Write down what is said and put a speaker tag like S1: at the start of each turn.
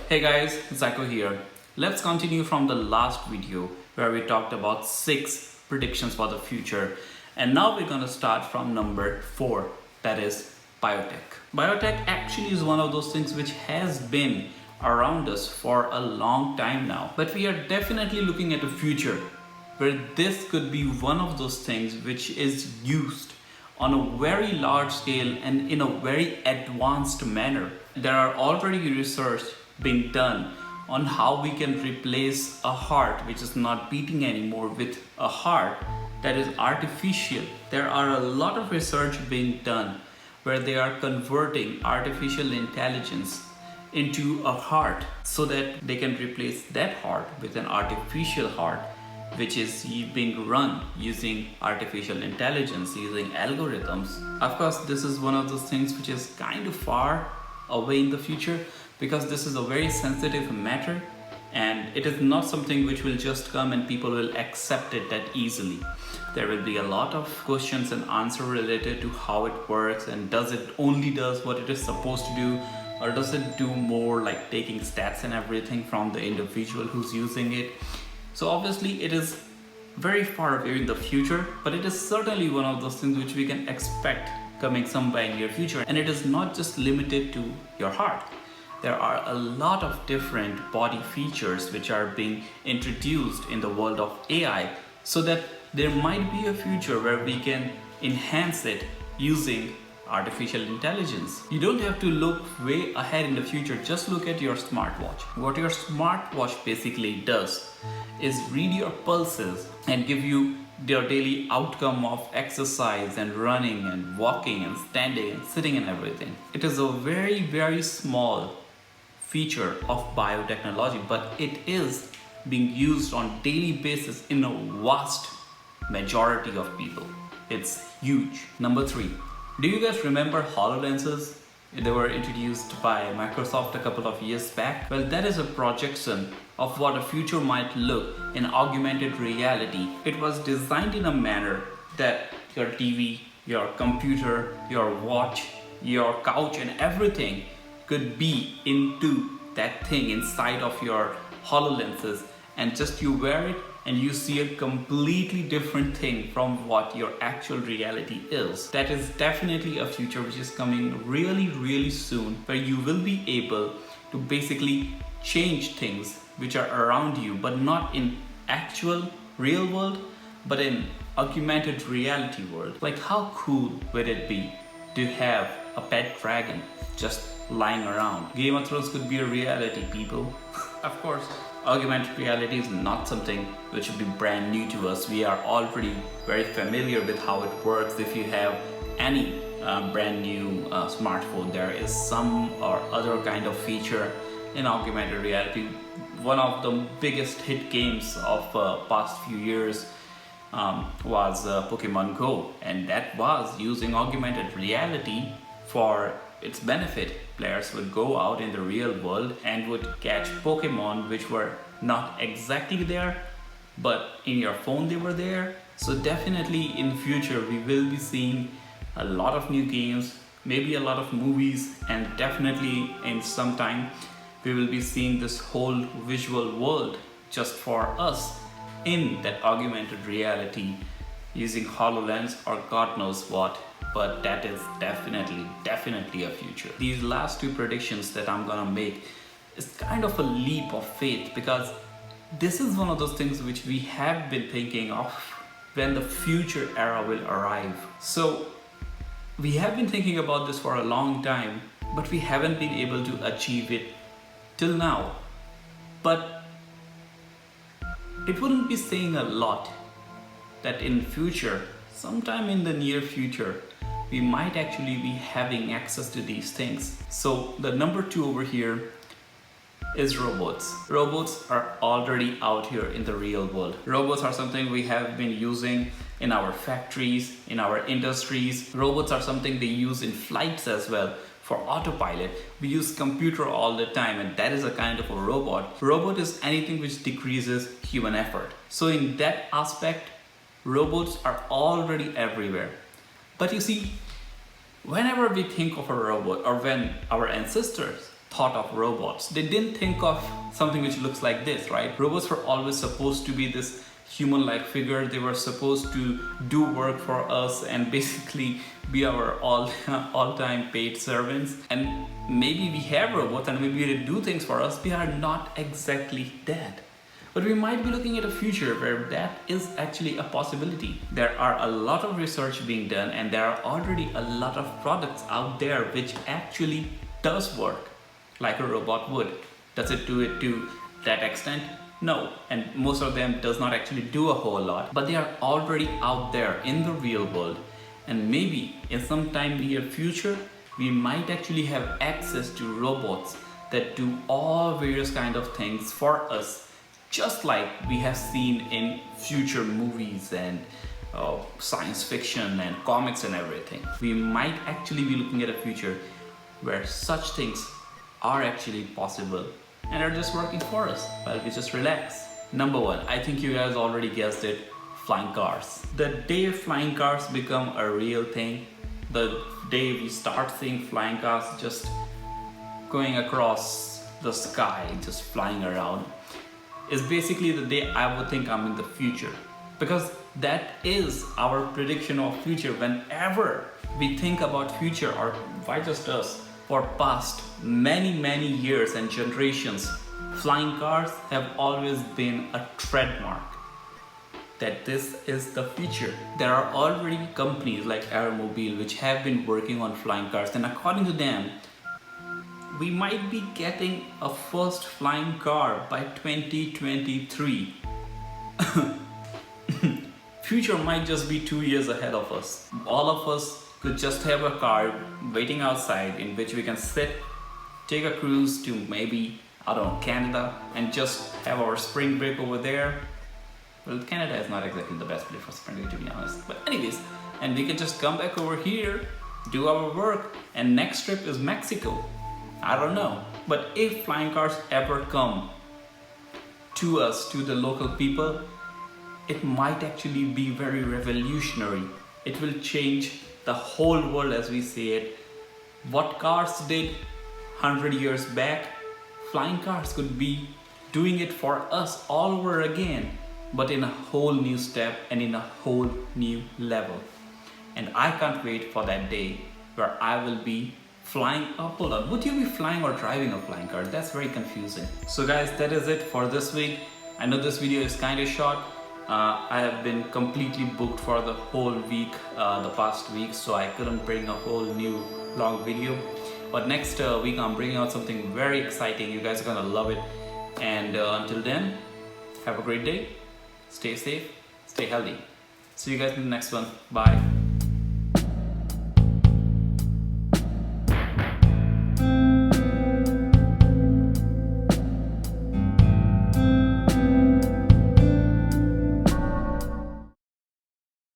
S1: Hey guys, Xaikoo here. Let's continue from the last video where we talked about 6 predictions for the future. And now we're going to start from number 4, that is biotech. Biotech actually is one of those things which has been around us for a long time now. But we are definitely looking at a future where this could be one of those things which is used on a very large scale and in a very advanced manner. There are already research being done on how we can replace a heart which is not beating anymore with a heart that is artificial. There are a lot of research being done where they are converting artificial intelligence into a heart so that they can replace that heart with an artificial heart which is being run using artificial intelligence, using algorithms. Of course, this is one of those things which is kind of far away in the future because this is a very sensitive matter and it is not something which will just come and people will accept it that easily. There will be a lot of questions and answers related to how it works and does it only does what it is supposed to do, or does it do more like taking stats and everything from the individual who's using it. So obviously it is very far away in the future, but it is certainly one of those things which we can expect coming somewhere in near future. And it is not just limited to your heart. There are a lot of different body features which are being introduced in the world of AI, so that there might be a future where we can enhance it using artificial intelligence. You don't have to look way ahead in the future, just look at your smartwatch. What your smartwatch basically does is read your pulses and give you your daily outcome of exercise and running and walking and standing and sitting and everything. It is a very, very small feature of biotechnology, but it is being used on daily basis in a vast majority of people. It's huge. Number 3. Do you guys remember HoloLenses? They were introduced by Microsoft a couple of years back. Well, that is a projection of what a future might look in augmented reality. It was designed in a manner that your TV, your computer, your watch, your couch and everything could be into that thing inside of your HoloLenses, and just you wear it and you see a completely different thing from what your actual reality is. That is definitely a future which is coming really soon, where you will be able to basically change things which are around you, but not in actual real world, but in augmented reality world. Like, how cool would it be to have a pet dragon just lying around? Game of Thrones could be a reality, people. Of course, augmented reality is not something which should be brand new to us. We are already very familiar with how it works. If you have any brand new smartphone, there is some or other kind of feature in augmented reality. One of the biggest hit games of past few years was Pokemon Go, and that was using augmented reality for its benefit. Players would go out in the real world and would catch Pokemon which were not exactly there, but in your phone they were there. So definitely in future we will be seeing a lot of new games, maybe a lot of movies, and definitely in some time we will be seeing this whole visual world just for us in that augmented reality using HoloLens or God knows what. But that is definitely a future. These last 2 predictions that I'm gonna make is kind of a leap of faith, because this is one of those things which we have been thinking of when the future era will arrive. So we have been thinking about this for a long time, but we haven't been able to achieve it till now. But it wouldn't be saying a lot that in future, sometime in the near future, we might actually be having access to these things. So the number 2 over here is robots. Robots are already out here in the real world. Robots are something we have been using in our factories, in our industries. Robots are something they use in flights as well for autopilot. We use computer all the time, and that is a kind of a robot. Robot is anything which decreases human effort. So in that aspect, robots are already everywhere. But you see, whenever we think of a robot, or when our ancestors thought of robots, they didn't think of something which looks like this, right? Robots were always supposed to be this human-like figure. They were supposed to do work for us and basically be our all-time paid servants. And maybe we have robots and maybe they do things for us. We are not exactly that. But we might be looking at a future where that is actually a possibility. There are a lot of research being done and there are already a lot of products out there which actually does work like a robot would. Does it do it to that extent? No, and most of them does not actually do a whole lot, but they are already out there in the real world. And maybe in some time near future, we might actually have access to robots that do all various kind of things for us, just like we have seen in future movies and science fiction and comics and everything. We might actually be looking at a future where such things are actually possible and are just working for us while we just relax. Number one, I think you guys already guessed it, flying cars. The day flying cars become a real thing, the day we start seeing flying cars just going across the sky, just flying around, is basically the day I would think I'm in the future. Because that is our prediction of future. Whenever we think about future, or why just us, for past many years and generations, flying cars have always been a trademark that this is the future. There are already companies like Aeromobile which have been working on flying cars, and according to them, we might be getting a first flying car by 2023. Future might just be 2 years ahead of us. All of us could just have a car waiting outside in which we can sit, take a cruise to maybe, I don't know, Canada, and just have our spring break over there. Well, Canada is not exactly the best place for spring break, to be honest. But anyways, and we can just come back over here, do our work, and next trip is Mexico. I don't know. But if flying cars ever come to us, to the local people, it might actually be very revolutionary. It will change the whole world as we see it. What cars did 100 years back, flying cars could be doing it for us all over again, but in a whole new step and in a whole new level. And I can't wait for that day where I will be flying a hold on. Would you be flying or driving a flying car? That's very confusing. So guys, that is it for this week. I know this video is kind of short. I have been completely booked for the whole week, the past week, so I couldn't bring a whole new long video. But next week I'm bringing out something very exciting. You guys are gonna love it. And until then, have a great day. Stay safe, stay healthy. See you guys in the next one. Bye.